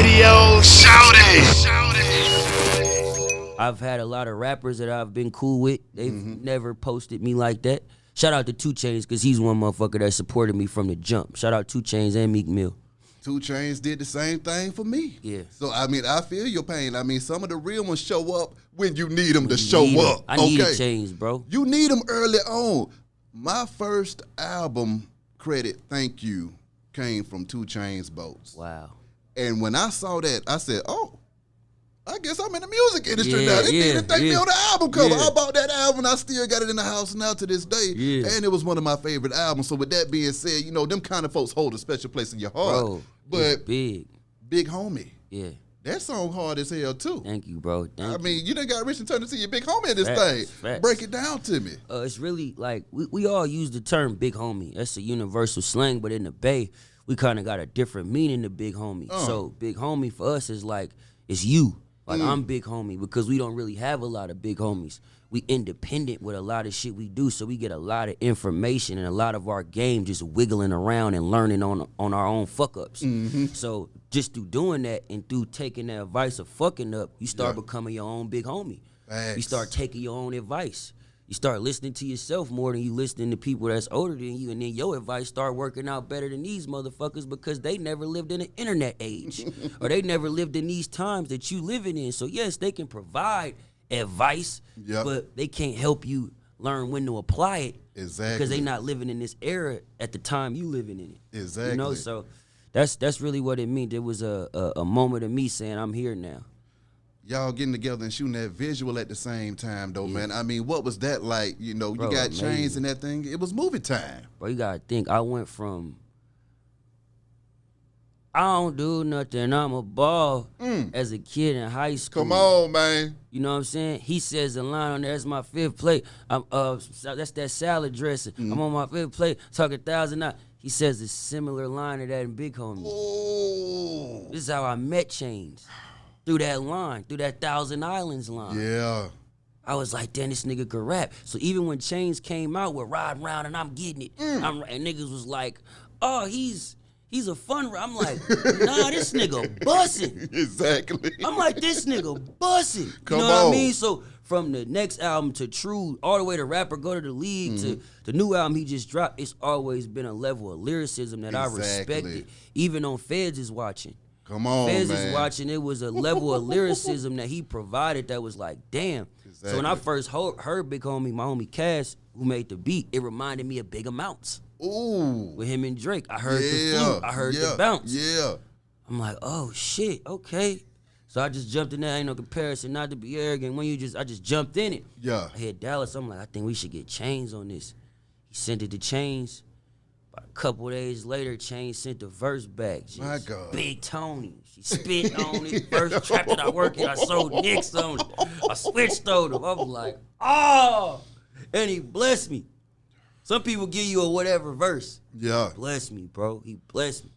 radio. Shout it. I've had a lot of rappers that I've been cool with. They've never posted me like that. Shout out to 2 Chainz, because he's one motherfucker that supported me from the jump. Shout out 2 Chainz and Meek Mill. 2 Chainz did the same thing for me. Yeah. So, I mean, I feel your pain. I mean, some of the real ones show up when you need them to show up. I need a Chainz, bro. You need them early on. My first album credit, thank you, came from 2 Chainz Boats. Wow. And when I saw that, I said, oh, I guess I'm in the music industry now. They need to thank me on the album cover. I bought that album. I still got it in the house now to this day. Yeah. And it was one of my favorite albums. So with that being said, you know, them kind of folks hold a special place in your heart. Bro, but big homie. Yeah. That song hard as hell too. Thank you, bro. I mean, you done got rich and turned into your big homie in this thing. Facts. Break it down to me. It's really like we all use the term big homie. That's a universal slang, but in the Bay, we kind of got a different meaning to big homie. So big homie for us is like, it's you. Like, I'm big homie because we don't really have a lot of big homies. We independent with a lot of shit we do, so we get a lot of information and a lot of our game just wiggling around and learning on our own fuck-ups. So just through doing that and through taking that advice of fucking up, you start becoming your own big homie. Facts. You start taking your own advice. You start listening to yourself more than you listening to people that's older than you, and then your advice start working out better than these motherfuckers because they never lived in an internet age or they never lived in these times that you living in. So yes, they can provide advice, but they can't help you learn when to apply it. Exactly. Because they not living in this era at the time you living in it. Exactly. You know, so that's really what it means. It was a moment of me saying I'm here now. Y'all getting together and shooting that visual at the same time, though, man. I mean, what was that like? You know, Bro, you got amazing. Chainz and that thing. It was movie time. Bro, you gotta think, I went from I don't do nothing, I'm a ball as a kid in high school. Come on, man. You know what I'm saying? He says the line on there, that's my 5th plate. That's that salad dressing. I'm on my 5th plate, talking 1,000 out. He says a similar line to that in Big Homie. Oh. This is how I met Chainz. Through that line, through that Thousand Islands line. Yeah. I was like, damn, this nigga could rap. So even when Chainz came out with Riding Round and I'm Getting It, and niggas was like, oh, he's a fun rapper. I'm like, nah, this nigga bussin'. Exactly. I'm like, this nigga bussin'. Come you know what on. I mean? So from the next album to True, all the way to Rapper Go to the League to the new album he just dropped, it's always been a level of lyricism that I respected. Even on Feds is watching. Come on, Feds man. is watching. It was a level of lyricism that he provided that was like, damn. Exactly. So when I first heard Big Homie, my homie Cass, who made the beat, it reminded me of Big Amounts. Ooh. With him and Drake. I heard the flute. I heard the bounce. Yeah. I'm like, oh shit, okay. So I just jumped in there. Ain't no comparison, not to be arrogant. I just jumped in it. Yeah. I hit Dallas. I'm like, I think we should get Chainz on this. He sent it to Chainz. About a couple days later, Chainz sent the verse back. Just My God. Big Tony. She spit on it. First trap that I worked in, I sold Nicks on it. I switched on him. I was like, oh. And he blessed me. Some people give you a whatever verse. Yeah. Bless me, bro. He blessed me.